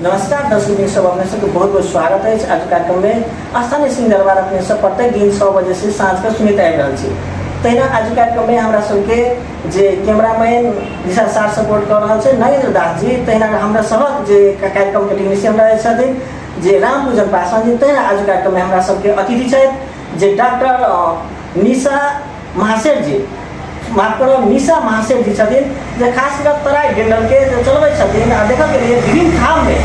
नमस्कार दर्शक सब अपने सबके बहुत बहुत स्वागत है। आज कार्यक्रम में स्थानीय सिंह दरबार अपने सब प्रत्येक दिन 6 बजे से सांझ का सुनित आ रहा है। तैना आज कार्यक्रम में हमारा सबके जे कैमरामैन दिशा सार सपोर्ट कर रहा है नरेंद्र दास जी, तैना हमारा सबक जे कार्यक्रम के टेक्नीशियन रहे छथिन जे राम पूजन पासवान जी। तैना आज कार्यक्रम में हमारा सबके अतिथि है जे डॉक्टर निशा महासेठ जी, माफ करो निशा महासेठ जी छथिन जे खास कर तराई डेंटल के चलबे छथिन आ देखा के लिए विभिन्न ठाम में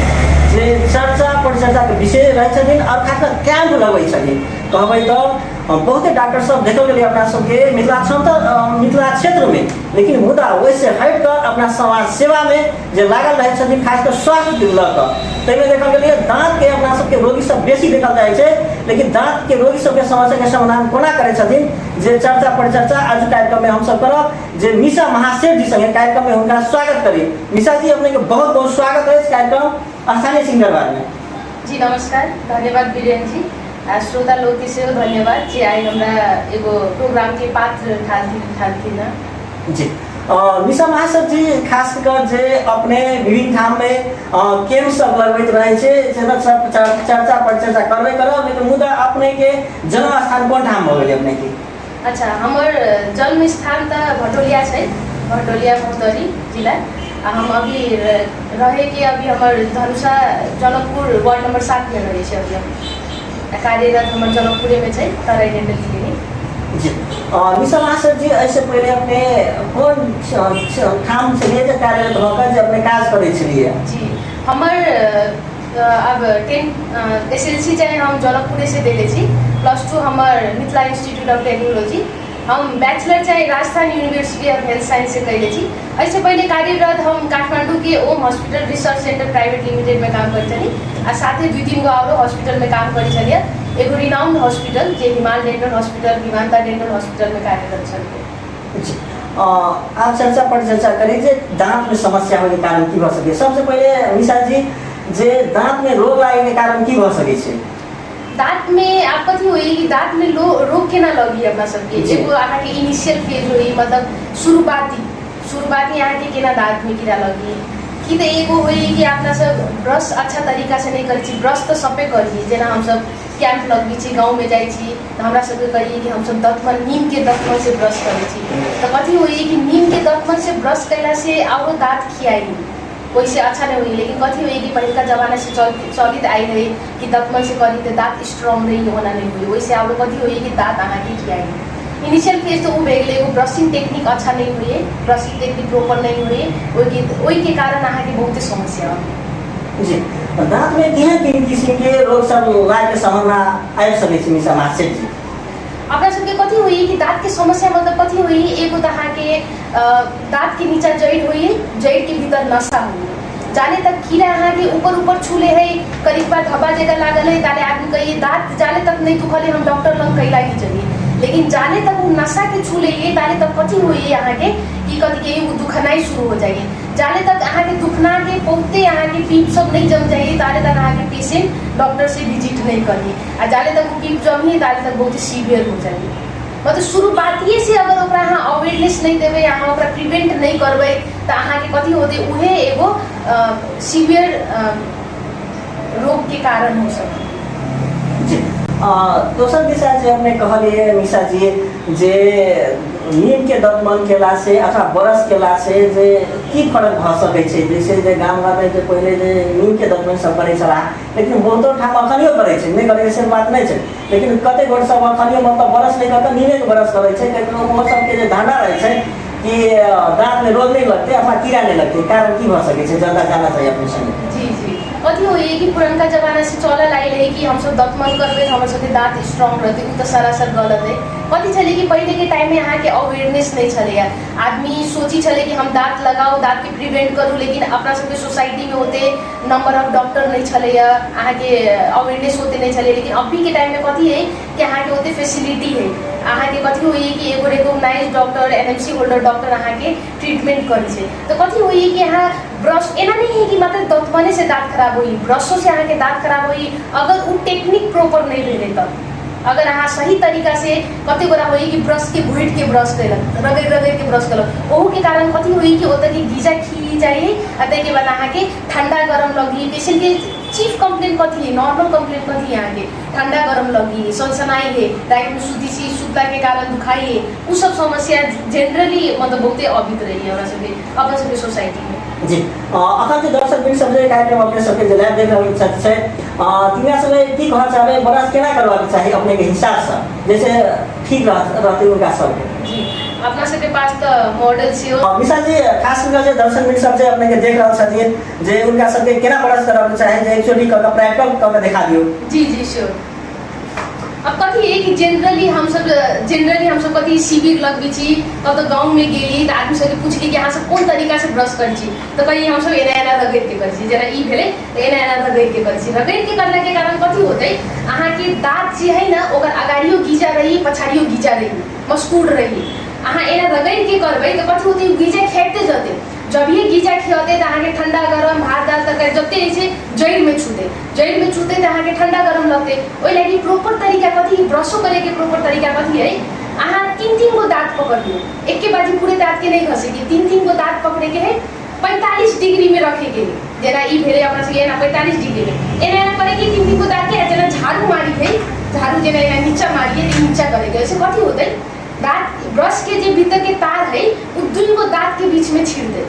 जे चर्चा परिचर्चा के विषय रहे छथिन और खास कर कैंप लगबे छथिन। कहबै तो बहुते डॉक्टर सब देखल के लिए अपना सबके मिथिला क्षेत्र में, लेकिन मुद्दा वैसे हट कर अपना समाज सेवा में जे लागल रहे छथिन, खास कर स्वास्थ्य के लऽ तैमें देखल के लिए दांत के अपना सबके रोगी सब बेसी देखल जाए छे, लेकिन दांत के रोगी सबके समस्या के समाधान कोना करे छथिन जे चर्चा परिचर्चा आज कार्यक्रम में हम सब करब। जे निशा महासेठ जी संगे कार्यक्रम में उनका स्वागत करी। निशा जी अपने के बहुत बहुत स्वागत है इस कार्यक्रम स्थानीय सिंह दरबार में। जी नमस्कार, धन्यवाद वीरेन जी। श्रोता लोग के से धन्यवाद जी आई हमरा एगो प्रोग्राम के पात्र ठालथिन जी। निशा महासेठ जी खास कर जे अपने विभिन्न ठाम में कैंप सब लगबैत रहे छे, चर्चा परिचर्चा करबे करब, लेकिन मुद्दा अपने के जन्म स्थान कौन ठाम हो गेलै अपने के? अच्छा, हमर जन्म स्थान त भटोलिया छै, भटोलिया महोदरी जिला। हम अभी रहे के अभी हमर धनुषा जनकपुर वार्ड नंबर 7 में रहे छे। अभी हम कार्यरत हमर जनकपुरे में छै तराई डेंटल क्लिनिक जी। निशा महासेठ जी ऐसे पहले अपने कौन ठाम से जे कार्यरत होकर जे अपने काज करे छलिए? जी, हमर अब 10 SLC चाहे हम जनकपुरे से देले छी, +2 हमर मिथिला इंस्टीट्यूट ऑफ टेक्नोलॉजी, हम बैचलर चाहे Rajasthan university of health science से कैले छी। ऐसे पहले कार्यरत हम काठमांडू के Om hospital research centre private limited में काम करते छली आ साथ ही 2-3 गो और हॉस्पिटल में काम करे छलिए। एगो रिनाउंड हॉस्पिटल जे हिमाल dental hospital, Himanta dental hospital में कार्यरत छलिए। जी। आप चर्चा परिचर्चा करी जे दांत में समस्या होने के कारण की भ सके। सबसे पहले निशा जी जे दांत में रोग लागे के कारण की भ सके छे? दांत में आप कथी होई कि दांत में रोग केना लगी अपना सबके? एगो अहाँ के इनिशियल फेज होई, मतलब शुरुआती अहाँ के केना दांत में कीड़ा लगी कि तो एगो होई कि अपना सब ब्रश अच्छा तरीका से नहीं करी छी। ब्रश तो सबे करी, जेना हम सब कैंप लगबी छी, गाँव में जाई छी तो हमरा सबके कहिए कि हम सब दतमन नीम के दतमन से ब्रश करी छी। तो कथी होई कि नीम के दतमन से ब्रश कैला से और दांत खियाई वैसे अच्छा नहीं हुई, लेकिन कथी हुई कि पहले का जमाना से चलित आई रही कि दतमन से करी तो दांत स्ट्रॉन्ग नहीं होना नहीं हुई, वैसे और कथी हुई कि दांत अहाँ के खियाई। इनिशियल फेज तो वो बेगले वो ब्रशिंग टेक्निक अच्छा नहीं हुई, ब्रशिंग टेक्निक प्रॉपर नहीं हुई, वही के कारण अहाँ के बहुत समस्या हो। जी। दांत में किन किस्म के रोग सब लागे संभावना आइ सके छै निशा महासेठ जी? अपना सबके कथी हुई कि दांत के समस्या मतलब कथी हुई, एगो तो अहाँ के दांत के नीचा जड़ हुई, जड़ के भीतर नशा हुई, जाने तक कीड़ा अहाँ के ऊपर छूले है, करीब धब्बा जगह लागल है, ताले आदमी कहिए दांत जाने तक नहीं दुखले हम डॉक्टर लग कैला ही चलिए, लेकिन जाने तक वो नशा के छूले ताले तक कथी हुई अहाँ के कि कथी के दुखनाई शुरू हो जाइए। जाने तक अहाँ के दुखना के बहुते अहाँ के पीप सब नहीं जम जाइए, ताले तक अहाँ के पेशेंट डॉक्टर से विजिट नहीं करिए, और जाने तक वो पीप जमिए ताले तक बहुत सीवियर हो जाइए। मतलब शुरुआतिए से अगर ओकरा अहाँ अवेयरनेस नहीं देवे, अहाँ ओकरा प्रिवेंट नहीं करबे तो अहाँ के कथी होते उहे एगो सीवियर रोग के कारण हो सके। दोसर दिशा जे अपने कहलिए निशा जी जे नीम के दतमन केला से अथवा ब्रश केला से जे की फर्क भ सके छै? जैसे जे गाम घर में जे पहले जे नीम के दतमन सब करे छला, लेकिन बहुतो ठाम अखनियो करे छै, नहीं करे से बात नहीं छै, लेकिन कते गोट सब अखनियो मतलब ब्रश नहीं करते नीमे के ब्रश करे छै, लेकिन वो सब के जे धारणा रहे छै कि दांत में रोग नहीं लगते अथवा कीड़ा नहीं लगते, कारण की भ सके छै जनता जानना चाहिए अपने संगे। जी कथी हुई कि पुरनका जमाना से चलल आई रहे कि हम सब दतमन करबे हमर सबके दांत स्ट्रॉन्ग रहते, वो तो सरासर गलत है। कथी छले कि पहले के टाइम में यहाँ के अवेयरनेस नहीं छले, आदमी सोची छले कि हम दांत लगाओ, दांत के प्रिवेंट करूँ, लेकिन अपना सबके सोसाइटी में होते नंबर ऑफ डॉक्टर नहीं छले, अहाँ के अवेयरनेस होते नहीं छले, लेकिन अभी के टाइम में कथी है कि अहाँ के होते फैसिलिटी है, अहाँ के कथी हुई कि एगो recognised doctor NMC holder doctor अहाँ के ट्रीटमेंट करी छै। तो कथी हुई कि यहाँ ब्रश एना नहीं है कि मतलब दतमने से दांत खराब हुई, ब्रशों से अहाँ के दांत खराब हुई अगर वो टेक्निक प्रॉपर नहीं भेले तब। अगर अहाँ सही तरीका से कते गोरा हुई कि ब्रश के भुइट के ब्रश कैलक, रगड़ के ब्रश कैलक, ओहू के कारण कथी हुई कि ओतऽ के गीजा खींच चाहिए आ ताहि के बाद अहाँ के ठंडा गरम लगी पेशेंट के चीफ कंप्लेंट कथी है नॉर्मल कंप्लेंट कथी है अहाँ के ठंडा गरम लगी सनसनाई है रात में सुती सी सुतला के कारण दुखाई है उ सब समस्या जनरली मतलब बहुते अभित रही है हमरा सबके अपन सबके सोसाइटी में जी अखन जे दर्शक बिन सब जे कार्यक्रम अपने सबके जे लाइव देख रहल छै तिना सब की कहना चाहबे ब्रश केना करबाक चाही अपने के हिसाब से जैसे ठीक रहते उनका सब जी अपना सबके पास तो मॉडल से विशाल जी खास करके जे दर्शक बिन सब जे अपने के देख रहल छथिन जे उनका सबके केना ब्रश करबाक चाही जे एक्चुअली प्रैक्टिकल करके दिखा दियो जी जी श्योर अब कथी है कि जनरली हम सब कथी शिविर लगबी छी कत गांव में गेली तो आदमी सबके पूछली कि अहाँ सब कोन तरीका से ब्रश कर छी तो कहीं हम सब एना एना रगड़ के कर छी जेना ई भेले तो एना एना रगड़ के कर छी रगड़ के करला के कारण कथी होतै अहाँ के दांत जे है ना ओकर अगाड़ियो गीजा रही पछाड़ियो गीजा रही मस्कुड़ रही अहाँ एना रगड़ के करबै तो कथी होतै गीजा खेते जते जब ये गीजा खियाते तो अहाँ के ठंडा गरम भात दाल तरकारी जते ऐसे जड़ में छूते तो अहाँ के ठंडा गरम लगते ओइ लागि प्रॉपर तरीका कथी ब्रशो करे के प्रॉपर तरीका कथी है अहाँ तीन गो दांत पकड़ लियो एक के बाजी पूरे दांत के नहीं घसे के तीन गो दांत पकड़े के है 45 डिग्री में रखे के जेना ई भेले अपना से एना 45 डिग्री में एना एना करे के तीन गो दांत के जेना झाड़ू मारी है झाड़ू जेना एना नीचा मारिए तो नीचा करे के ऐसे कथी होतै दांत ब्रश के जे भीतर के तार है उ दुई गो दांत के बीच में छीड़ दे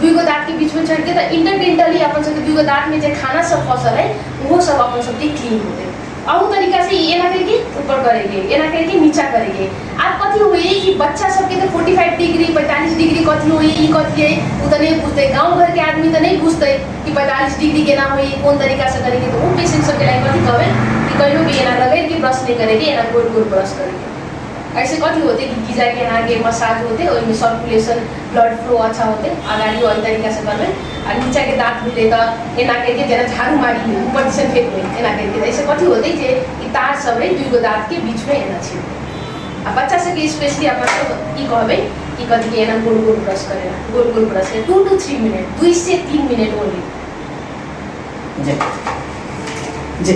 दुई गो दांत के बीच में छीड़ दे तो इंटरडेंटली अपन सबके दुई गो दांत में जे खाना सब फसल है वो सब अपन सबके क्लीन होते और तरीका से एना करके ऊपर करेंगे एना करके नीचा करेंगे आप कथी हुए कि बच्चा सबके तो 45 डिग्री 45 डिग्री कथी हुई ई कथी है उ तो नहीं बुझते गांव घर के आदमी तो नहीं बुझते कि 45 डिग्री के ना हुई कौन तरीका से करेंगे तो वो पेशेंट सबके लिए कथी कहबे कि कहियो भी एना रगड़ के ब्रश नहीं करेंगे एना गोल गोल ब्रश करेंगे ऐसे कथी होते कि गीजा के यहाँ के मसाज होते और में सर्कुलेशन ब्लड फ्लो अच्छा होते अगाड़ी वही तरीका से करबे और नीचा के दांत भी लेता एना करके जेना झाड़ू मारी ऊपर से फेंक में एना करके ऐसे कथी होते जे ई तार सब है दुई गो दांत के बीच में एना छे आ बच्चा सबके स्पेशली अपन सब ई कहबे कि कथी के एना गोल गोल ब्रश करेला गोल गोल ब्रश 2 to 3 मिनट 2 से 3 मिनट ओनली जी जी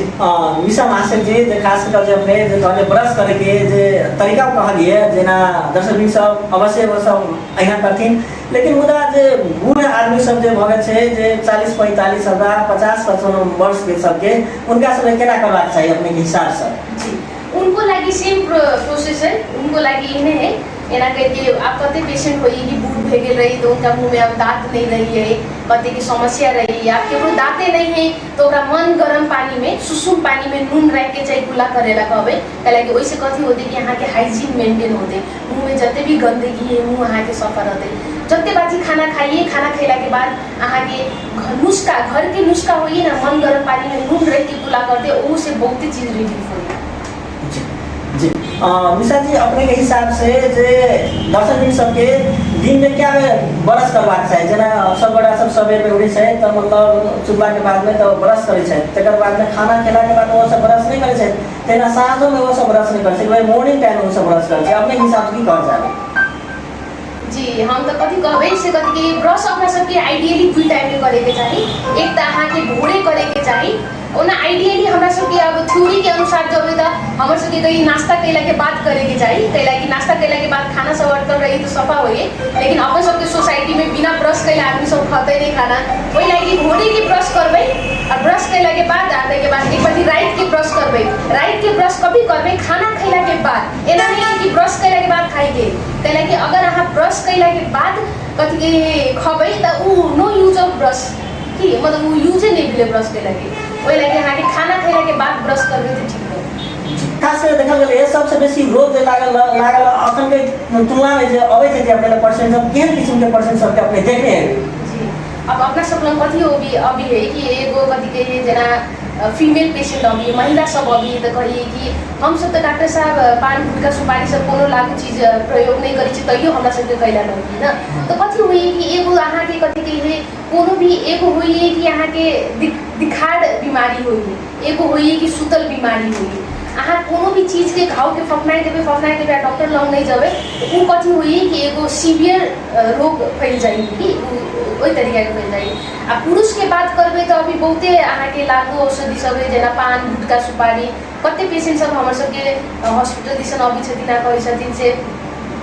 विशा मास्टर जी जे खास कर जे अपने जे कहले ब्रश करे के जे तरीका कहलिए जेना दर्शक सब अवश्य वो सब अहिना करथिन लेकिन मुदा जे बूढ़ आदमी सब जे भगे छे जे 40 45 हजार 50 55 वर्ष के सबके उनका सब केना करबाक चाहिए अपने के हिसाब से जी उनको लगी सेम प्रोसेस है उनको लगी इन्हें है एना करके आप कते पेशेंट होई कि बूढ़ भे गेल रही तो उनका मुंह में अब दांत नहीं रही है कते की समस्या रही है आप केवल दांते नहीं है तो ओकरा मन गरम पानी में सुसुम पानी में नून रख के चाहे कुला करेला कहबे कला कि ओइसे कथी होते कि यहाँ के हाइजीन मेंटेन होते मुंह में जते भी गंदगी है मुंह यहाँ के सफा रहते जते बाजी खाना खाइए खाना खैला के बाद अहाँ के नुस्खा घर के नुस्खा होइए ना मन गरम पानी में नून रख के कुला करते वो से बहुत चीज रिलीफ होई जी विशा जी अपने के हिसाब से जे दर्शक सबके दिन में क्या ब्रश करबाक चाहिए जेना सब बड़ा सब सवेर में उठे छै तो मतलब सुबह के बाद में तो ब्रश करे छै तकर बाद में खाना खेला के बाद वो सब ब्रश नहीं करे छै तेना साँझों में वो सब ब्रश नहीं करे छै भाई मॉर्निंग टाइम में वो सब ब्रश करे छै अपने हिसाब से की कहल जाए जी हम तो कथी कहबे से कथी के ब्रश अपना सबके आइडियली 2 टाइम में करे के चाहिए एक तो अहाँ के भोरे करे के चाहिए ओना आइडियली हमरा सबके अब थ्योरी के अनुसार जब त हमर सबके कहीं नाश्ता कैला के बाद करे के चाहिए कैला कि नाश्ता कैला के बाद खाना सब अटकल रही तो सफा होइए लेकिन अपन सबके सोसाइटी में बिना ब्रश कैले आदमी सब खाते नहीं खाना ओइ लागि भोरे के ब्रश करबे और ब्रश कैला के बाद आते के बाद एक बार रात के ब्रश करबे रात के ब्रश कभी करबे खाना खैला के बाद एना नहीं कि ब्रश कैला के बाद खाई के कैला कि अगर अहाँ ब्रश कैला के बाद कथी के खबै त उ नो यूज ऑफ ब्रश कि मतलब उ यूज नहीं भेले ब्रश कैला के ओइ लागि अहाँ के खाना खैला के बाद ब्रश करबे त ठीक है खास कर देखल गेल ये सबसे बेसी रोग जे लागल अखन के तुलना में जे अबै छै अपने परसेंट सब केहन किस्म के परसेंट सब के अपने देखने हैं जी अब अपना सब लग कथी होबी अभी है कि एगो कथी के जेना फीमेल पेशेंट अभी महिला सब अभी तो कहिए कि हम सब तो डॉक्टर साहब पान गुटखा सुपारी सब कोनो लागू चीज प्रयोग नहीं करी छी तैयो हमरा सबके कैला नहीं ना तो कथी हुई कि एगो अहाँ के कथी के कोनो भी एगो हुई कि अहाँ के दिखाड़ बीमारी हुई एगो हुई कि सुतल बीमारी हुई अहाँ कोनो भी चीज के घाव के फफनाई देबे डॉक्टर लग नहीं जाबे तो उ कथी हुई कि एगो सीवियर रोग फैल जाई कि ओइ तरीका के फैल जाई आ पुरुष के बात करबे तो अभी बहुते अहाँ के लागू औषधि सब है जेना पान गुटखा सुपारी कते पेशेंट सब हमर सबके हॉस्पिटल दिसन अभी छथिन आ कहै छथिन से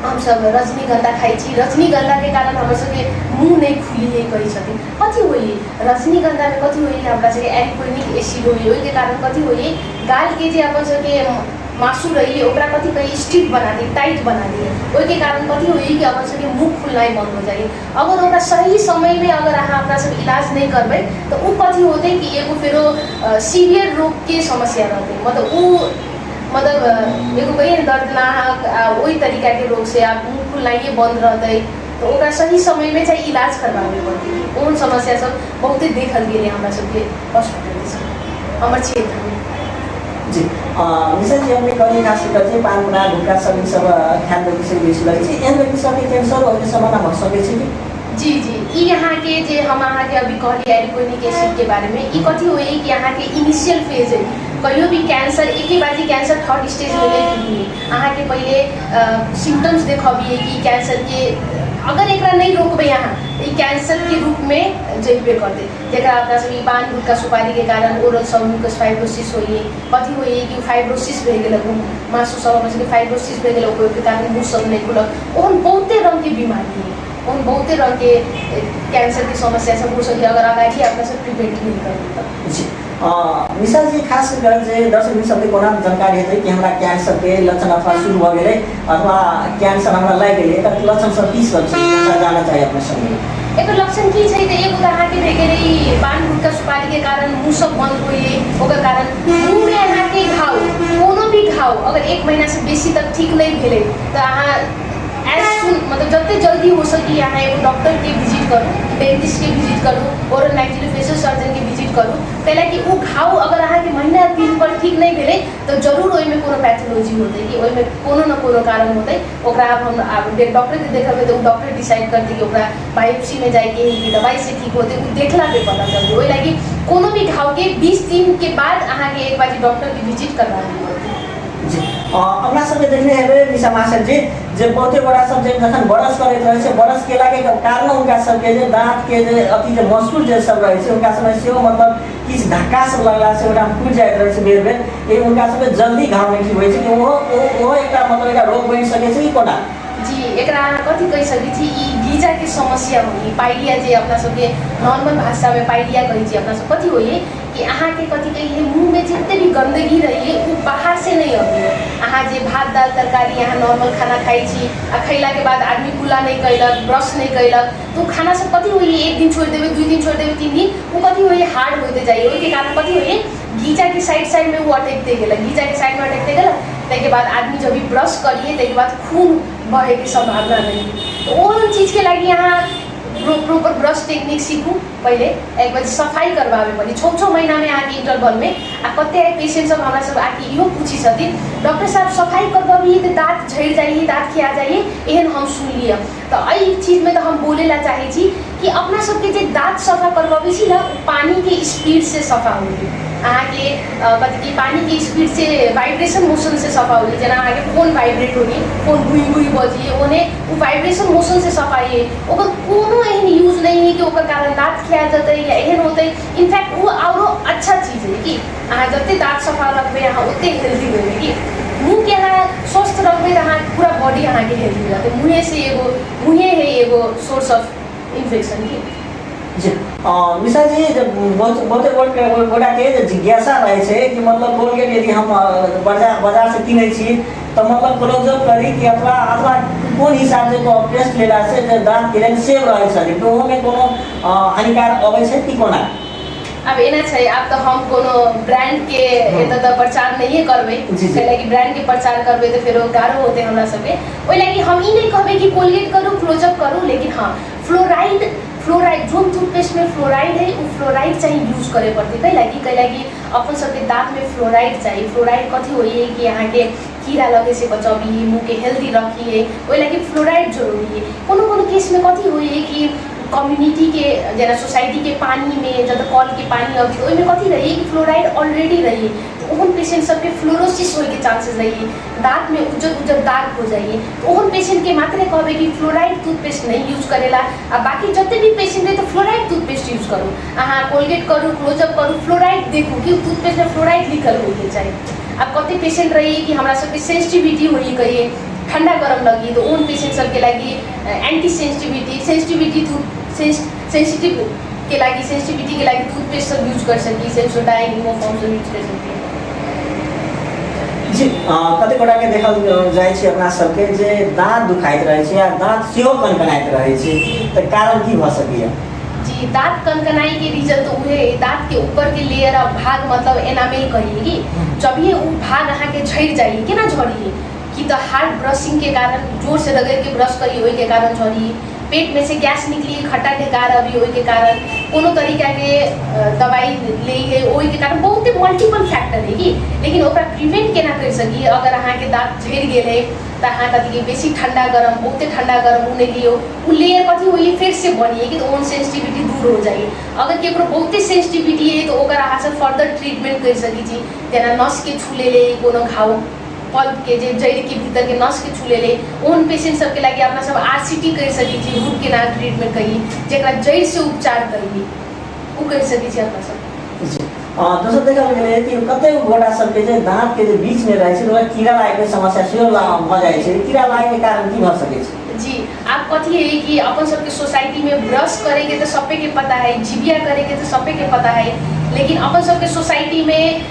हम सब रजनीगंधा खाई छी, रजनीगंधा के कारण हमर सबके मुंह नहीं खुली है कही सके कथी होई रजनीगंधा में कथी होई हमरा सबके एल्कोहोलिक एसिड होई ओइ के कारण कथी होई गाल के जे अपन सबके मासु रही ओकरा कथी कही स्टिफ बना दी, टाइट बना दी। ओइ के कारण कथी होई कि अपन सबके मुंह खुलना बंद हो जाए। अगर ओकरा सही समय में अगर अहाँ अपना सब इलाज नहीं करबे तो उ कथी होते कि एगो फेरो सीवियर रोग के समस्या रहते, मतलब उ मतलब एगो कहीं दर्दनाक वही तरीका के रोग से आप मुँह खुलनाइए बंद रहते तो ओकरा सही समय में चाहे इलाज करवावे पड़ती। उन समस्या सब बहुते देखल गए हमरा सबके हॉस्पिटल से हमारे क्षेत्र में। जी निशा जी हमने कहीं खास करके पान गुना गुटखा सब सब ध्यान रखी से बेसी लगे छी एन व्यक्ति सब कैंसर और समाना भर सके छी जी जी ई यहाँ के जे हम अहाँ के अभी कहली एल्कोहोलिक एसिड के बारे में ई कथी होई कि यहाँ के इनिशियल फेज है कहियो भी कैंसर एक ही बाजी कैंसर थर्ड स्टेज में नहीं अहाँ के पहले सिम्टम्स देखबिए कि कैंसर के अगर एक नहीं रोकबे यहाँ तो कैंसर के रूप में जैबे कर दे जरा अपना सब पान गुटखा सुपारी के कारण ओरल सबमुकस फाइब्रोसिस होइए कथी होइए कि फाइब्रोसिस भए गेल मासु सब में फाइब्रोसिस भए गेल के कारण मुँह सब नहीं खुलक ओहन बहुते रंग के बीमारी है उन बहुते रंग के कैंसर की समस्या सब हो सकती है अगर अगाडि आपका सब प्रिवेंट नहीं कर जी निशा जी खास करके दर्शक भी सबके कोना जानकारी है कि हमरा कैंसर के लक्षण अथवा शुरू हो गए अथवा कैंसर हमरा लग गए एकर लक्षण सब की सब छै जाना चाहिए अपने सब एक लक्षण की छै त एगो अहाँ के भए गेलै पान गुटखा सुपारी के कारण मुँह सब बंद होइए ओकर कारण मुँह में अहाँ के घाव कोनो भी घाव अगर 1 महीना से बेसी तक ठीक नहीं भेले तो अहाँ एज सुन मतलब जते जल्दी हो सकी यहाँ एगो डॉक्टर के विजिट करूँ डेंटिस्ट के विजिट करूँ ओरल मैक्सिलोफेशियल सर्जन के विजिट करूँ कैला कि वो घाव अगर अहाँ के महीना 3 पर ठीक नहीं भेले तो जरूर ओइमे कोनो पैथोलॉजी होते कि ओइमे कोनो न कोनो कारण होते ओकरा हम डॉक्टर के देखबे तो डॉक्टर डिसाइड करते कि ओकरा बायोप्सी में जाके कि दवाई से ठीक होते उ देखला पे पता चलते ओइ लागि कोनो भी घाव के 20 दिन के बाद अहाँ के एक बार डॉक्टर के विजिट करवानी होती जी अपना सबके देखने हेबे निशा मास्टर जी जे बहुते बड़ा सब जे जखन बरस करैत रहे छै बरस केला के कारण उनका सबके जे दांत के जे अति जे मस्कुल जे सब रहे छै उनका समय से मतलब किछ धक्का सब लगला से ओकरा फूट जाइत रहे छै बेर बेर ए उनका सबके जल्दी घाव नहीं होय छै कि वो एकटा मतलब एकटा रोग बनि सके छै कोना जी एकरा कथी कहि सकै छी ई गीजा के समस्या होई पाइलिया जे अपना सबके नॉर्मल भाषा में पाइलिया कहै छी अपना सब कथी होई कि अहाँ के कथी कहिए मुंह में जितने भी गंदगी रही वो बाहर से नहीं आती अहाँ जे भात दाल तरकारी यहाँ नॉर्मल खाना खाई छी आ खैला के बाद आदमी कुला नहीं कैलक ब्रश नहीं कैलक तो खाना सब कथी होई 1 दिन छोड़ देवे 2 दिन छोड़ देवे 3 दिन वो कथी होई हार्ड होते जाइए ओहि के कारण कथी होई गीजा के साइड में वो अटकते गेल गीजा के साइड में अटकते गेल ताके बाद आदमी जब भी ब्रश करिए ताके बाद खून बहे की संभावना नहीं तो वो चीज़ के लगी यहाँ प्रॉपर ब्रश टेक्निक सीखूँ पहले एक बार सफाई करवावे पड़ी 6 महीना में आके इंटरवल में आ कते पेशेंट सब हमारा सब आके इहो पूछी छथिन डॉक्टर साहब सफाई करवाबी तो दाँत झड़ जाइए दाँत खिया जाइए एहन हम सुन लिया तो यही चीज़ में तो हम बोले ला चाहे छी कि अपना सबके जे दाँत सफा करवाबी छी ना पानी के स्पीड से सफा होगी अहाँ के कथी की पानी के स्पीड से वाइब्रेशन मोशन से सफा होगी जना अहाँ के फोन वाइब्रेट होगी फोन गुई गुई बजिए उन्हें वो वाइब्रेशन मोशन से सफाइए ओकर कोनो एहन यूज नहीं है कि ओकर कारण दाँत खिया जते या एहन होते इनफैक्ट वो औरो अच्छा चीज़ है कि अहाँ जते दाँत सफा रखबे अहाँ ओते हेल्दी होबे कि मुँह के अहाँ स्वस्थ रखबे अहाँ पूरा बॉडी अहाँ के हेल्दी रहते मुँहे है एगो सोर्स ऑफ इन्फेक्शन की जी निशा जी जब बहुते गोटा के जिज्ञासा रहे छै कि मतलब कोलगेट यदि हम बाजार से किनै छी तो मतलब क्लोजअप करी कि अथवा कोन हिसाब से तो पेस्ट लेला से जे दांत के सेव रहे छै तो ओमे कोनो हानिकारक अबै छै कि कोना अब एना छै आप तो हम कोनो ब्रांड के एत तो प्रचार नहीं करबे कैला कि ब्रांड के प्रचार करबे तो फिर गारो होते हमरा सबके ओइ लागि हम ई नहीं कहबे कि कोलगेट करू क्लोजअप करू लेकिन हाँ फ्लोराइड जो टूथपेस्ट में फ्लोराइड है वो फ्लोराइड चाहिए यूज करे पड़ते कैला कि अपन सबके दाँत में फ्लोराइड चाहिए फ्लोराइड कथी होई है कि यहाँ के कीड़ा लगे से बचाबी मुँह के हेल्दी रखिए ओइ लागि फ्लोराइड जरूरी है कोनो केस में कथी होई है कि कम्युनिटी के जना सोसाइटी के पानी में जब कल के पानी अभी ओइमे कथी रही कि फ्लोराइड ऑलरेडी रही तो ओहन पेशेंट सबके फ्लोरोसिस होए के चांसेस रही दांत में उज्जर दाग हो जाइए तो ओहन पेशेंट के मात्रे कहबे कि फ्लोराइड टूथपेस्ट नहीं यूज करेला आ बाकी जते भी पेशेंट है तो फ्लोराइड टूथपेस्ट यूज करूँ अहाँ कोलगेट करूँ क्लोजअप करूँ फ्लोराइड देखूँ कि टूथपेस्ट में फ्लोराइड लिखल होके चाहिए अब कते पेशेंट रही कि हमरा सबके सेंसिटिविटी होई कहिए ठंडा गरम लगी तो उन पेशेंट सबके लगी एंटी सेंसिटिविटी सेंसिटिव के लगी सेंसिटिविटी के लगी टूथपेस्ट सब यूज कर सकी सेंसोडाइन इमोफॉर्म सब यूज कर सकी। जी कते गोटा के देखल जाय छै अपना सबके जे दांत दुखाइत रहै छै या दांत सेहो कनकनाइत रहै छै त कारण की भ सकैया? जी दांत कनकनाई के रीजन तो उहे दांत के ऊपर के लेयर भाग मतलब एनामेल कहिए जब ये वो भाग अहाँ के झड़ जाइए कि ना झड़िए कि तो हार्ड ब्रशिंग के कारण जोर से रगड़ के ब्रश करिए वही के कारण झड़िए पेट में से गैस निकली खट्टा ढेकार अभी वही के कारण कोनो तरीका के दवाई ले है वही के कारण बहुत मल्टीपल फैक्टर है कि लेकिन ओकरा प्रिवेंट केना कर सकी अगर अहाँ के दांत झड़ गए तो अहाँ कथी बेसी ठंडा गरम बहुते ठंडा गरम उन्हें लियो उ लेयर कथी होइए फिर से बनिए कि तो ओन सेंसिटिविटी दूर हो जाइए अगर केकरो बहुते सेंसिटिविटी है तो ओकर अहाँ से फर्दर ट्रीटमेंट कर सकी छी जेना नस के छू ले कोनो घाव पल्प के जे जड़ के भीतर के नस के छू ले उन पेशेंट सबके लगे अपना सब आरसीटी कर सकी छी रूट केनाल ट्रीटमेंट करी जेकरा जड़ से उपचार करी उ कर सकी छी अपना सब। जी दोसर देखल गेलै कि कते गोटा सबके जे दांत के जे बीच में रहै छै ओकरा कीड़ा लागे के समस्या सेहो भ जाइ छै कीड़ा लागे के कारण की भ सकै छै? जी आप कथी है कि अपन सबके सोसाइटी में ब्रश करे के तो सबे के पता है जिबिया करे के तो सबे के पता है लेकिन अपन सबके सोसाइटी में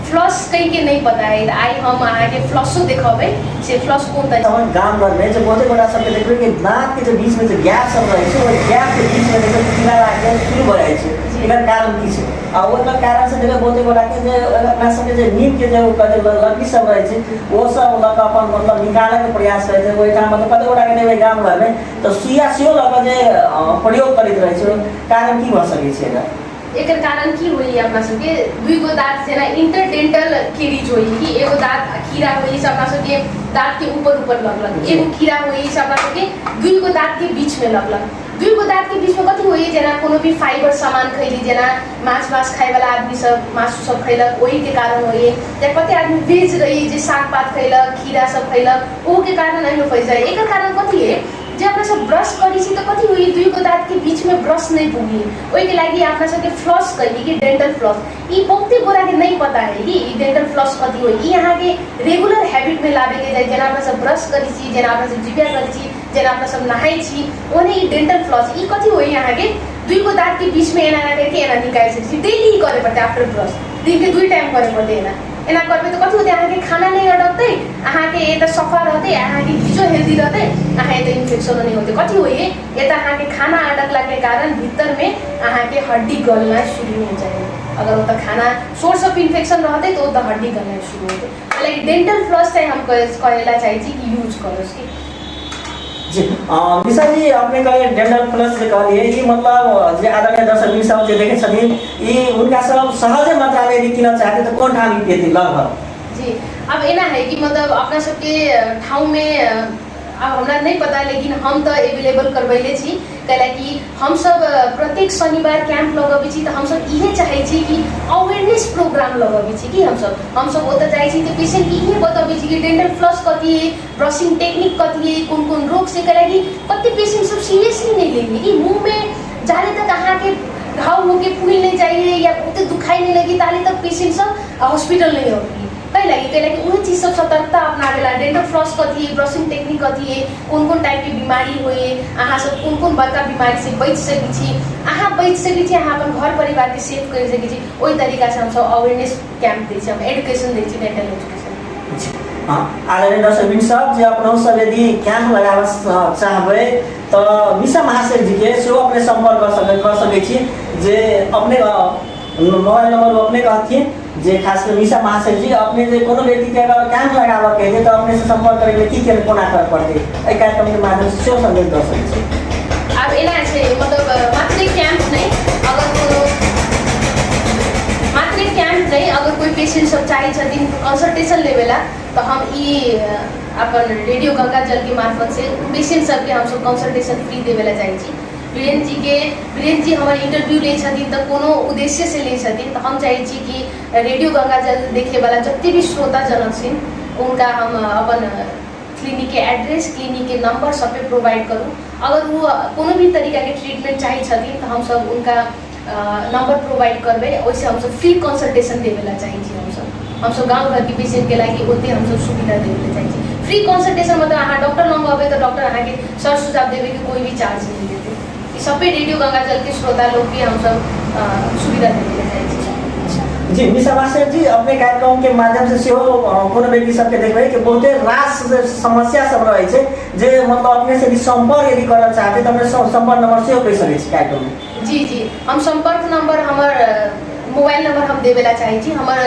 फ्लश कहीं के नहीं पता है आई हम अहाँ के फ्लशो देखबे से फ्लश कोन तरीका हमर गांव घर में जो बहुते गोटा सबके देखबै कि दांत के जे बीच में जे गैप सब रहै छै ओइ गैप के बीच में देखबै कीड़ा लागे शुरू भ जाइ छै एकर कारण की छै आ ओकर कारण से देखबै बहुते गोटा के जे अपना सबके जे नीम के जे लकड़ी सब रहै छै वो सब लक अपन मतलब निकाले के प्रयास करै छै ओइ ठाम मतलब कते गोटा के देखबै गांव घर में तो सुइया सेहो लक जे प्रयोग करैत रहै छै कारण की भ सकै छै एकर? एकर कारण की होई अपना सबके दुई गो दांत जेना इंटरडेंटल कैरीज होई कि एगो दांत खीरा होई से अपना सबके दांत के ऊपर लगलक एगो खीरा होई से अपना सबके दुई गो दांत के बीच में लगलक दुई गो दांत के बीच में कथी होई जेना कोनो भी फाइबर सामान खैली जेना माछ खाए वाला आदमी सब मासु सब खैलक वही के कारण होई या कते आदमी वेज रही जे साग पात खैलक खीरा सब खैलक ओ के कारण एमे फैस जाए एकर कारण कथी है जे अपना सब ब्रश करी छी तो कथी हुई दुई गो दांत के बीच में ब्रश नहीं पुगी ओई के लागि अपना सब के फ्लॉस कही कि डेंटल फ्लॉस ई बहुते गोरा के नहीं पता है कि ई डेंटल फ्लॉस कथी होई ई यहाँ के रेगुलर हैबिट में लावे के जाय जेना अपना सब ब्रश करी छी जेना अपना सब जिबिया करी छी जेना अपना सब नहाई छी ओने ई डेंटल फ्लॉस ई कथी होई यहाँ के दुई गो दांत के बीच में एना करके एना निकाल सकै छी डेली करे पड़ते आफ्टर ब्रश दिन के दुई टाइम करे पड़ते एना करबे तो कथी होते अहाँ के खाना नहीं अटकते अहाँ के एता सफा रहते अहाँ के चीजो हेल्दी रहते अहाँ एता इन्फेक्शन नहीं होते कथी होई एता अहाँ के खाना अटकला के कारण भीतर में अहाँ के हड्डी गलना शुरू हो जाए अगर वो खाना सोर्स ऑफ इन्फेक्शन रहते तो वो हड्डी गलना शुरू होते लाइक डेंटल फ्लॉस से हम करेला चाहिए कि यूज करो उसकी। जी निशा जी अपने कहे डेंटल फ्लॉस जे कहलिए ई मतलब जे आदरणीय दर्शक सब जे देखे छथिन ई उनका सब सहजे मंत्रालय यदि किन चाहते तो कौन ठाम पेती लगभग? जी अब एना है कि मतलब अपना सबके ठाउँ में अब हमरा नहीं पता लेकिन हम तो अवेलेबल करवैले छी कैला कि हम सब प्रत्येक शनिवार कैंप लगबे छी तो हम सब इहे चाहे छी कि अवेयरनेस प्रोग्राम लगबे छी कि हम सब ओत जाय छी तो पेशेंट के इहे बताबे छी कि डेंटल फ्लॉस कथी है ब्रशिंग टेक्निक कथी है कौन रोग से कैला कि कते पेशेंट सब सीरियसली नहीं लेंगे कि मुंह में जाले तक अहाँ के घाव होके फूल नहीं चाहिए या उतने दुखाई नहीं लगी ताले तक पेशेंट सब हॉस्पिटल नहीं होगी कैला कि वही चीज सब सतर्कता अपनावेला डेंटल फ्लॉस कथी है ब्रशिंग टेक्निक कथी है कौन टाइप के बीमारी होए अहाँ सब कौन बड़का बीमारी से बच सकै छी अहाँ बच सकै छी अहाँ अपन घर परिवार के सेव कर सकै छी ओई तरीका से हम सब अवेयरनेस कैंप दै छी हम एजुकेशन दै छी डेंटल एजुकेशन। आदरणीय दर्शक सब जे अपनो सब यदि कैंप लगाबे चाहबे तो मिशा महाशय जी के सेहो अपने संपर्क कर सकै छी जे अपने मोबाइल नंबर अपने कहथिन जे खास कर मिशा महाशय जी अपने जे कोनो व्यक्ति के अगर कैंप लगाबे के है तो अपने से संपर्क करे के की कोना कर पड़ते एहि कार्यक्रम के माध्यम से सेहो संदेश दे सकै छी। अब एना छै मतलब मात्र कैंप नहीं अगर कोनो मात्र कैंप नहीं अगर कोई पेशेंट सब चाहे छथिन कंसल्टेशन लेवेला तो हम ई अपन रेडियो गंगा जल के मार्फत से पेशेंट सबके हम सब कंसल्टेशन फ्री देवेला चाहे छी। वीरेंद्र जी हमारे इंटरव्यू ले छथिन तो कोनो उद्देश्य से ले छथिन तो हम चाहे छी कि रेडियो गंगा जल देखे वाला जत्ते भी श्रोता जनक छिन उनका हम अपन क्लिनिक के एड्रेस क्लिनिक के नंबर सब पे प्रोवाइड करूँ अगर वो कोनो भी तरीका के ट्रीटमेंट चाहे छथिन तो हम सब उनका नंबर प्रोवाइड करबे वैसे हम सब फ्री कंसल्टेशन देवेला चाहे छी हम सब गाँव घर के पेशेंट के लागि ओते हम सब सुविधा देवेला चाहे छी फ्री कंसल्टेशन मतलब अहाँ डॉक्टर लंग अबे तो डॉक्टर अहाँ के सर सुझाव देवे के कोई भी चार्ज नहीं देते। ये सब रेडियो गंगाजल के श्रोता लोग के हम सब सुविधा देते हैं। जी मिसा मास्टर जी अपने कार्यक्रम के माध्यम से कोनो व्यक्ति सबके देखबै कि बहुते रास समस्या सब रहे छै जे मतलब अपने से भी संपर्क यदि करना चाहते तो अपने संपर्क नंबर से कह सकै छी कार्यक्रम में। जी हम संपर्क नंबर हमर मोबाइल नंबर हम देवेला चाहे छी। हमर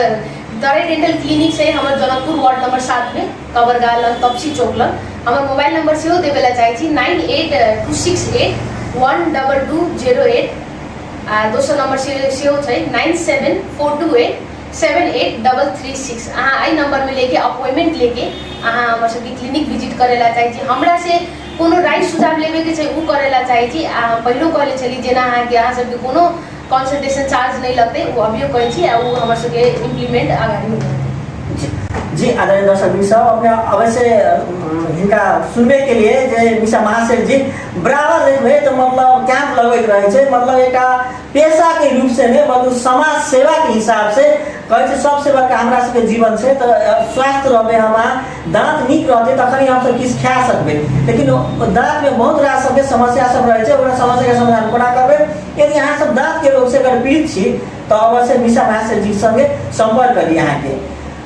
दरे डेंटल क्लिनिक से हमर जनकपुर वार्ड नंबर 7 में कवरगाल तपसी चौक लग हमर मोबाइल नंबर से देवेला चाहे छी 9826812208 आ दोसर नंबर से 9742878336 अहाँ आई नंबर में लेके अपॉइंटमेंट लेके अहाँ हमर सबके क्लिनिक विजिट करेला चाहे छी। हमरा से कोनो राय सुझाव लेवे के छै उ करेला चाहे छी। पहिलो कहले छली जेना अहाँ सबके कोनो कंसल्टेशन चार्ज नहीं लगते वो अभियो कहै छी आ वो हमर सबके इम्प्लीमेंट आगाड़ी में जी आदरणीय दर्शक मिश्र अपने अवश्य हिनका सुनबे के लिए जे मिश्र महाशय जी बराबर नहीं भे तो मतलब कैंप लगैत रहे छै मतलब एक पेशा के रूप से नहीं मतलब समाज सेवा के हिसाब से कहे छै सबसे बड़का हमरा सबके जीवन छै तो स्वास्थ्य रहबे हम दांत नीक रहते तखन हम सब किछ खा सकबे लेकिन दांत में बहुत रास सबके समस्या सब रहे छै ओकरा समस्या के समाधान कोना करबे यदि अहाँ सब दांत के रोग से अगर पीड़ित छी तो अवश्य मिश्र महाशय जी संगे संपर्क करी अहाँ के।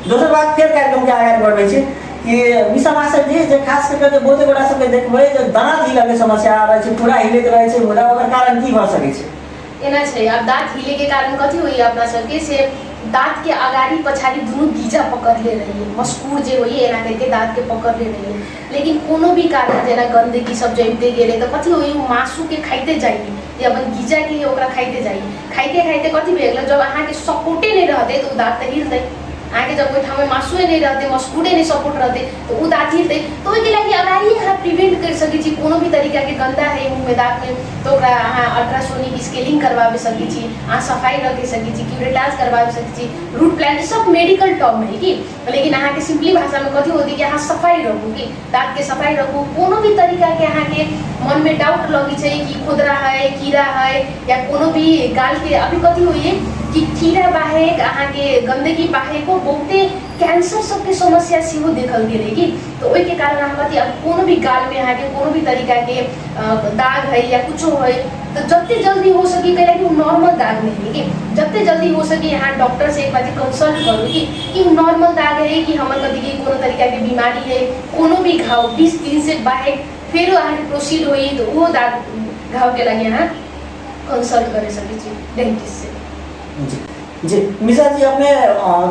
दोसर बात फिर कार्यक्रम के आगे बढ़बै छी कि मिश्र महाशय जी जे खास करके बहुते गोटा सबके देखबै जे दांत हिलै के समस्या आबै छै पूरा हिलैत रहै छै मुदा ओकर कारण की भ सकै छै? एना छै अब दांत हिले के कारण कथी होई अपना सबके से दांत के अगाड़ी पछाड़ी दुनू गीजा पकड़ ले रही है मस्कूर जे होई एना करके दांत के पकड़ ले रही है लेकिन कोनो भी कारण जेना गंदगी सब जमते गेले तो कथी होई मासू के खाइते जाइए या अपन गीजा के ओकरा खाइते जाइए खाइते खाइते कथी भेल जब अहाँ के सपोर्टे नहीं रहते तो दांत त हिलतै। आगे जब कोई ठाव में मासुए नहीं रहते मस्कूरे नहीं सपोर्ट रहते तो वो दांत हिलते तो ओके लगी अगाड़ी अहाँ प्रिवेंट कर सकै छी कोनो भी तरीका के गंदा है मुंह में दांत में तो ओकरा अहाँ अल्ट्रासोनिक स्केलिंग करवावे सकै छी अहाँ सफाई रखे सकै छी क्यूरेटाज करवावे सकै छी रूट प्लान सब मेडिकल टर्म है कि लेकिन अहाँ के सिंपली भाषा में कथी होती कि अहाँ सफाई रखू कि दांत के सफाई रखू कोनो भी तरीका के अहाँ के मन में डाउट लगी छै कि खुदरा है कीड़ा है या कोनो भी गाल के अभी कथी होइए कि कीड़ा बाहेक अहाँ के गंदगी बाहेक बहुते कैंसर सबके समस्या सेहो देखल गेल है कि तो ओहि के कारण अहाँ कथी अब कोनो भी गाल में अहाँ के कोनो भी तरीका के दाग है या कुछो है तो जत्ते जल्दी हो सके कैला कि नॉर्मल दाग नहीं है कि जत्ते जल्दी हो सके यहाँ डॉक्टर से एक बार कंसल्ट करू कि नॉर्मल दाग है कि हमर कथी के कोनो तरीका के बीमारी है कोनो भी घाव 20 दिन से बाहेक फिर अहाँ के प्रोसीड होई तो वो दाग घाव के लगे अहाँ कंसल्ट करे सकै छी डेंटिस्ट से। जी मिश्रा जी अपने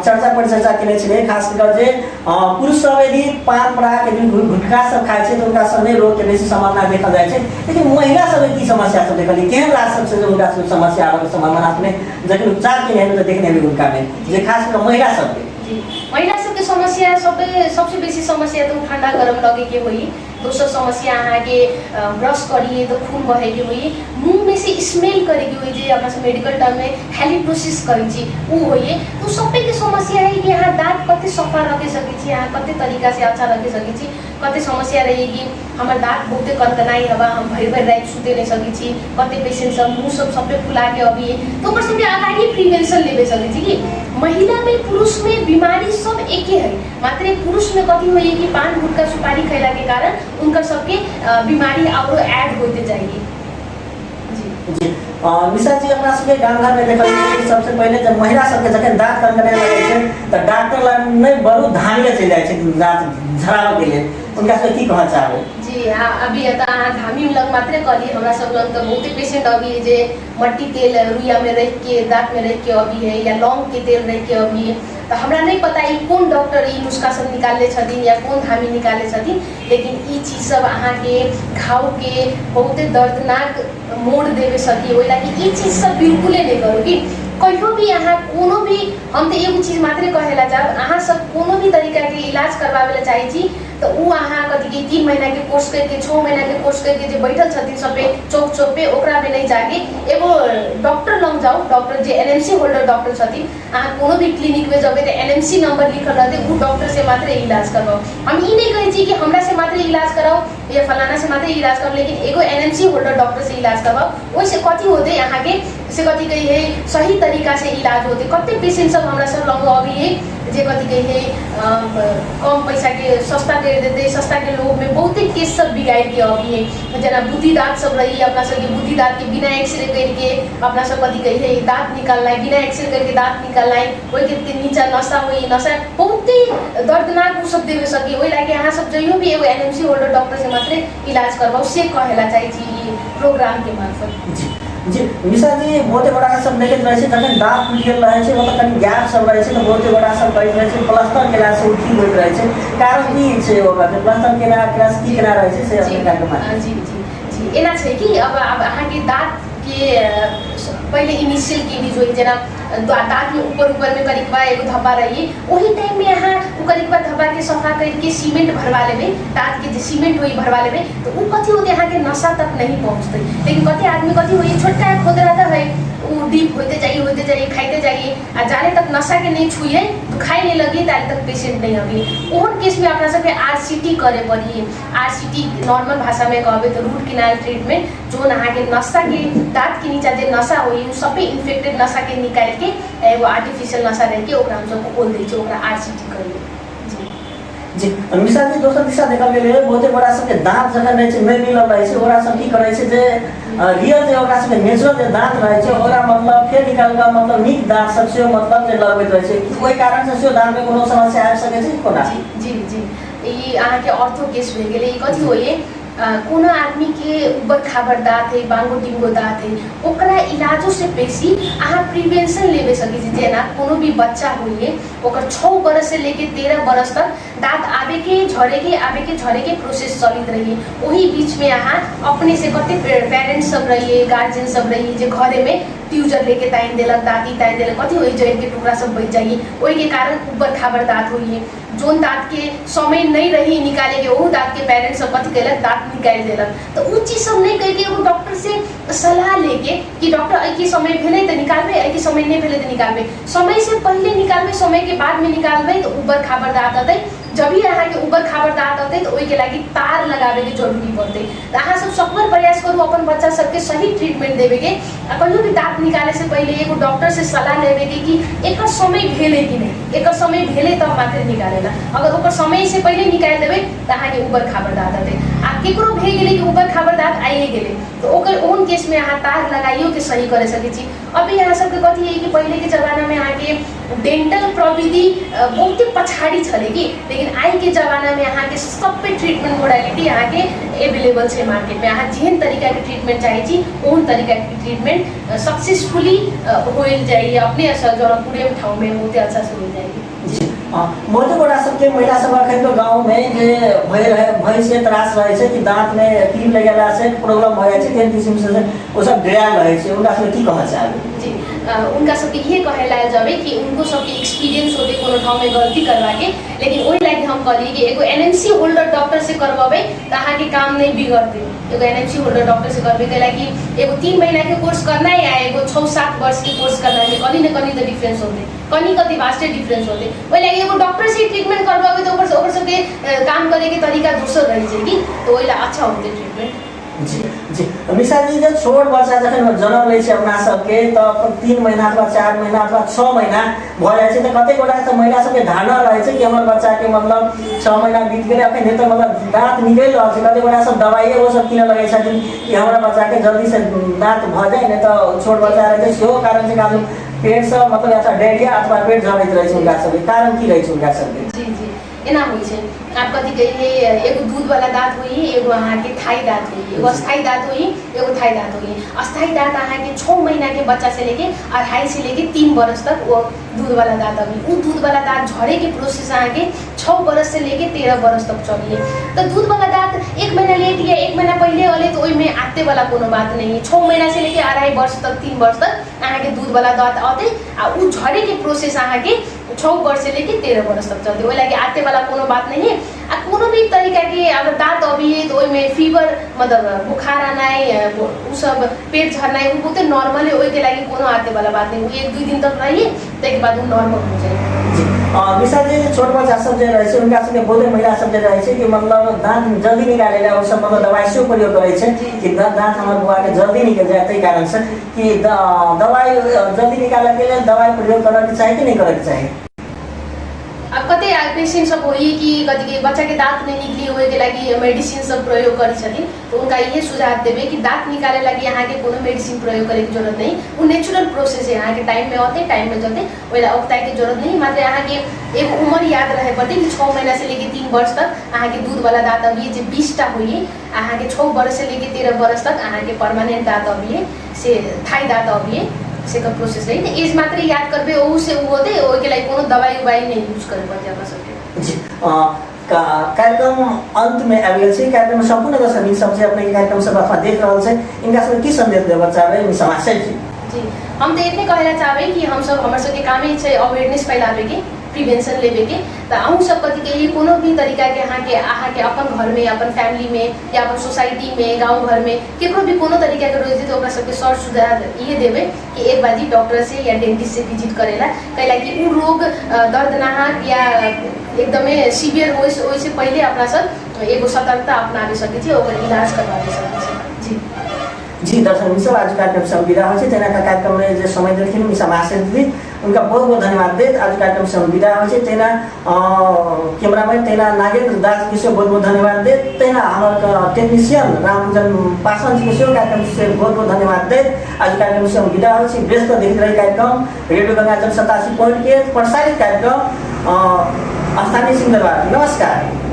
चर्चा पर चर्चा केने छे खास कर जे पुरुष सब यदि पान पराग के गुटखा सब खाय छै तो उनका सब में रोग के बेसी संभावना देखल जाय छै लेकिन महिला सब की समस्या सब देखली केहन रास सब से उनका सब समस्या आवे के संभावना अपने जखन उपचार के लिए तो देखने में उनका में जे खास कर महिला सब जी महिला सबके समस्या सबसे बेसी समस्या तो ठंडा गरम लगे के होई दोसर समस्या अहाँ के ब्रश करिए तो खून बहे के होई मुंह में से स्मेल करे के होई जे अपना सब मेडिकल टर्म में हैलिडोसिस कहै छी उ होइए तो सबके के समस्या है कि अहाँ दांत कते सफा रखे सकै छी अहाँ कते तरीका से अच्छा रखे सकै छी कते समस्या रही कि हमर दांत बहुते कनकनाई हवा हम भरि भरि रात सुते नहीं सकै छी कते पेशेंट सब मुंह सब सबे फुला के अभी तो ओकर सबके अगाडि प्रिवेंशन लेबे सकै छी कि महिला में पुरुष में बीमारी सब एके है मात्र पुरुष में कथी होइए कि पान गुटखा सुपारी खैला के कारण उनका सबके बीमारी और ऐड होते जाएगी। जी मिश्रा जी अपना सबके गांव घर में देखल कि सबसे पहले जब महिला सबके जखन दांत कनकने लगे छै त डॉक्टर लग नहीं बड़ू धामिए चलि जाय छै दांत झड़ावे के लिए उनका से की कहना चाहबे? जी हाँ अभी अहाँ धामी लग मात्र कहली हमरा सब लग तो बहुते पेशेंट अभी जे मट्टी तेल रुइया में रख के दांत में रख के अभी है या लौंग के तेल रख के अभी है तो हमरा नहीं पता ई कौन डॉक्टर ई नुस्खा सब निकाले छथिन या कौन धामी निकाले छथिन लेकिन ई चीज सब अहाँ के घाव के बहुते दर्दनाक मोड़ देवे सकी ओइ लागि ई चीज सब बिल्कुले नहीं करू कि कहियो भी अहाँ कोनो भी हम तो एगो चीज मात्र कहेला चाहब अहाँ सब कोनो भी तरीका के इलाज करवावे चाहे छी तो उ अहाँ कथी के 3 महीना के कोर्स करके 6 महीना के कोर्स करके जे बैठल छथिन सब पे चौक चौक पे ओकरा में नहीं जाके एगो डॉक्टर लग जाओ डॉक्टर जे एनएमसी होल्डर डॉक्टर छथिन अहाँ कोनो भी क्लिनिक में जबे तो एनएमसी नंबर लिखल रहते उ डॉक्टर से मात्र इलाज करवाओ। हम ई नहीं कहे छी कि हमरा से मात्र इलाज कराओ या फलाना से मात्र इलाज कराओ लेकिन एगो एनएमसी होल्डर डॉक्टर से इलाज करवाओ ओइसे कथी होते अहाँ के से कथी कही है सही तरीका से इलाज होते कते पेशेंट सब हमरा सब लग अभी जे कथी कहे कम पैसा के सस्ता कर देते, सस्ता के लोग में बहुते केस सब बिगाड़ के अभी है। जना बुद्धि दाँत सब रही अपना सबके बुद्धि दाँत के बिना एक्सरे करके अपना सब कथी कहे दाँत निकालना बिना एक्सरे करके दाँत निकालना वही के नीचा नशा हुई नशा बहुते दर्दनाक उ सब देवे सके। वही लागे यहाँ सब जइयो भी एगो एनएमसी होल्डर डॉक्टर से मात्र इलाज करवाओ से कहेला चाहिए प्रोग्राम के मार्फत। जी मिश्रा जी बहुते बड़ा सब देखते रहे जखन दाँत टूट गेल रहे मतलब कहीं गैप सब रहे तो बहुते बड़ा सब कहते रहे प्लास्टर केला से ठीक होइत रहे कारण की छै ओकर प्लास्टर केला क्लास की केना रहे से अपने कार्यक्रम जी जी जी एना छै कि अब अहाँ के दाँत के पहले इनिशियल के जो जना दाँत में ऊपर में करीब एगो धब्बा रही वही टाइम में यहाँ करीब धब्बा के सफा करके सीमेंट भरवा लेबे दाँत के सीमेंट हुई भरवा लेबे तो वो कथी होते यहाँ के नशा तक नहीं पहुँचते। लेकिन कति आदमी कथी हुई छोटा खोद रहता है वो डीप होते जाइए खाते जाइए आ जाने तक नशा के नहीं छुए तो खाए नहीं लगी ताले तक पेशेंट नहीं अभी ओहन केस में अपना सबके आरसीटी करे पड़ी। आरसीटी नॉर्मल भाषा में कहबे तो रूट किनाल ट्रीटमेंट जो नहा के नशा के दाँत के नीचा जो नशा हुई सबै इन्फेक्टेड नशा के निकाल के एगो आर्टिफिशियल नशा रह के ओकरा हम सब खोल दै छै ओकरा आरसीटी करिए। जी मिश्रा जी दोसर दिशा देखल गेल बहुते बड़ा सबके दाँत जखन रहे छै नहीं मिलल रहे छै ओकरा सब की करे छै जे रियल जे ओकरा सबके नेचुरल जे दाँत रहे छै ओकरा मतलब फेर निकाल के मतलब नीक दाँत सब से मतलब जे लगबैत रहे छै ओहि कारण से दाँत में कोनो समस्या आबि सकै छै कोना। जी जी ई अहाँ के ऑर्थो केस भए गेलै ई कथी होइए कोनो आदमी के उबर खाबर दाँत है बांगो टिंगो दाँत है ओकरा इलाजों से बेसी अहाँ प्रिवेंशन लेवे सके छी। जेना कोनो भी बच्चा होइए ओकर 6 बरस से लेके 13 बरस तक दाँत आबे के झरे के प्रोसेस चलित रही वही बीच में अहाँ अपने से कते पेरेंट्स सब रहिए गार्जियन सब रहिए जे घरे में ट्यूजर लेके ताइन देलक दाँती ताइन देलक कथी होई जड़ के टुकड़ा सब बच जाइए वही के कारण उबर खाबर दाँत होइए जोन दाँत के समय नहीं रही निकाले के वो दाँत के पेरेंट्स सब कथी कैलक दाँत निकाल देलक तो वो चीज सब नहीं करके वो डॉक्टर से सलाह लेके कि डॉक्टर ऐ के समय भेले तो निकालबे ऐ के समय नहीं भेले तो निकालबे समय से पहले निकालबे समय के बाद में निकालबे तो उबर खाबर दाँत आते जब भी अहाँ के उबर खाबर दाँत आते तो ओहि लागि तार लगाबे के जरूरी पड़ते। तो अहाँ सब सकभर प्रयास करू अपन बच्चा सबके सही ट्रीटमेंट देवे के कहियो भी दाँत निकाले से पहले एगो डॉक्टर से सलाह लेवे के कि एकर समय भेले कि नहीं एकर समय भेले तब मात्र निकालेला अगर ओकर समय से पहले निकाल देवे तो अहाँ के उबर खाबर दाँत आते आ केकरो भे गेले कि उबर खाबर दाँत आइए गेले तो ओकर ओन केस में अहाँ तार लगाइयो के सही करे सके छी। अभी यहाँ सबके कथी है कि पहले के जमाना में अहाँ के डेंटल प्रविधि बहुत पछाड़ी छले कि लेकिन आई के जमाना में अहाँ के सब पे ट्रीटमेंट मोडालिटी अहाँ के अवेलेबल है मार्केट में अहाँ जेहन तरीका के ट्रीटमेंट चाहिए छी ओहन तरीका के ट्रीटमेंट सक्सेसफुली होल जाइए अपने पूरे ठाउँ में बहुत अच्छा से हो जाएगी। बहुत बड़ा सबके महिला सब अखन तो गाँव में जे भय से त्रास रहे छै कि दाँत में कील लगेला से प्रॉब्लम हो जाए छै तेहन किस्म से वो सब डराल रहे छै उनका सब की कहना चाहबे। जी उनका सबके ये कहे लायल जाबे कि उनको सबके एक्सपीरियंस होते कोनो ठाउँ में गलती करवा के लेकिन वही लागि हम कहलिए कि एगो एनएमसी होल्डर डॉक्टर से करवाबे तो अहाँ के काम नहीं बिगड़ते। एगो एनएमसी होल्डर डॉक्टर से करबे के लागि एगो 3 महीना के कोर्स करना है या एगो 6-7 वर्ष के कोर्स करना है कहीं न कहीं तो डिफरेंस होते कहीं कति वास्ते डिफरेंस होते वही लागि एगो डॉक्टर से ट्रीटमेंट करवाबे तो ओकर सबके काम करे के तरीका दूसर रही छै कि तो वही अच्छा होते ट्रीटमेंट। जी जी मिश्रा जी जब छोट बच्चा जखन जन्म लै छै अपना सबके तो 3 महीना अथवा 4 महीना अथवा 6 महीना भ जाए छै तो कते गोटा से महिला सबके धारणा रहे छै कि हमर बच्चा के मतलब 6 महीना बीत गेलै अखन नहीं तो मतलब दाँत निकल रहल छै कते गोटा सब दवाई वो सब किने लगे छथिन कि हमरा बच्चा के जल्दी से दाँत भ जाए नहीं तो छोट बच्चा रहे छै सेहो कारण से काजू पेट से मतलब या डायरिया अथवा पेट झड़ैत रहे छै उनका सबके कारण की रहे छै उनका सबके। जी जी एना होइ छै आप कथी कहिए एगो दूध वाला दाँत हुई एगो अहाँ के थाई दाँत हुई एगो अस्थायी दाँत हुई एगो थाई दाँत हुई। अस्थायी दाँत अहाँ के 6 महीना के बच्चा से लेके 2.5 से लेके 3 बरस तक वो दूध वाला दाँत अभी वो दूध वाला दाँत झड़े के प्रोसेस अहाँ के 6 बरस से लेके 13 बरस तक चलिए। तो दूध वाला दाँत 1 महीना लेट या 1 महीना पहले अले तो ओहिमे आते वाला कोनो बात नहीं है। 6 महीना से लेके 2.5 वर्ष तक 3 वर्ष तक अहाँ के दूध वाला दाँत आते आ उ झड़े के प्रोसेस अहाँ के 6 वर्ष से लेके 13 वर्ष तक चलते वही लगे आते वाला कोनो बात नहीं है। आ कोनो भी तरीका के अगर दाँत अभी है तो ओहिमे फीवर मतलब बुखार आना उ सब पेट झड़ना है बहुते नॉर्मल है ओहि के लागि कोनो आते वाला बात नहीं 1-2 दिन तक रहिए ताके बाद वो नॉर्मल हो जाए। मिश्रा जी छोट बच्चा सब जे रहे छै उनका सबके बहुते महिला सब जे रहे छै कि मतलब दाँत जल्दी निकाले ला वो सब मतलब दवाई से प्रयोग करे छै कि दाँत हमर बुआ के जल्दी निकल जाए तै कारण से कि दवाई जल्दी निकाले के लिए दवाई प्रयोग करे के चाही कि नहीं करे के चाही। अब कतै पेशेंट सब होइए कि कति के बच्चा के दांत नहीं निकली हुए के लागि मेडिसिन सब प्रयोग करी छथिन तो उनका ये सुझाव देबे कि दांत निकाले लगी यहाँ के कोनो मेडिसिन प्रयोग करे की जरूरत नहीं। वो नेचुरल प्रोसेस है, यहाँ के टाइम में आते टाइम में जाते ओला औक्ताए के जरूरत नहीं। मात्र यहाँ के एक उम्र याद रहे पड़ते कि 6 महीना से लेके 3 वर्ष तक यहाँ के दूध वाला दांत अभी जे 20टा हुई यहाँ के 6 वर्ष से लेके 13 वर्ष तक यहाँ के परमानेंट दांत अभी से थाई दांत अभी से का प्रोसेस है। एज मात्र याद करबे ओ से उ होते ओ के लागि कोनो दवाई उबाई नहीं यूज करे पड़ते अपना सबके। जी कार्यक्रम अंत में आबि गेल छै। कार्यक्रम संपूर्ण दर्शक सबसे अपने कार्यक्रम सब अथवा देख रहल छै इनका सब की संदेश देबा चाहबे मी समाज जी? जी हम तो इतने कहना चाहबे कि हम सब हमर सबके कामे छै अवेयरनेस फैलाबे के, प्रिवेंशन लेबे के। तो अहूँ सब कथी के कोनो भी तरीका के अहाँ के अपन घर में अपन फैमिली में या अपन सोसाइटी में गांव घर में केकरो भी कोनो तरीका के रोज तो ओकरा सबके सर सुझाव ये देबे कि एक बाजी डॉक्टर से या डेंटिस्ट से विजिट करेला कैला कि उ रोग दर्दनाक या एकदमै सिवियर होइस ओइसे पहिले अपना सब एगो सतर्कता अपनाबे सके छी ओकर इलाज करवाबे सके छी। जी जी दर्शक मित्र आज कार्यक्रम से विदा हो तेना का कार्यक्रम में जो समय देलखिन मिसा महाशय दी उनका बहुत बहुत धन्यवाद देत। आज कार्यक्रम से विदा हो तेना कैमरामैन तेना नागेंद्र दास जी से बहुत बहुत धन्यवाद देत। तेना हमारे टेक्नीशियन रामपूजन पासवान जी से कार्यक्रम से बहुत बहुत धन्यवाद देत। आज कार्यक्रम से विदा हो व्यस्त देख रहे कार्यक्रम रेडियो गंगाजल 87.1 प्रसारित कार्यक्रम स्थानीय सिंह दरबार। नमस्कार।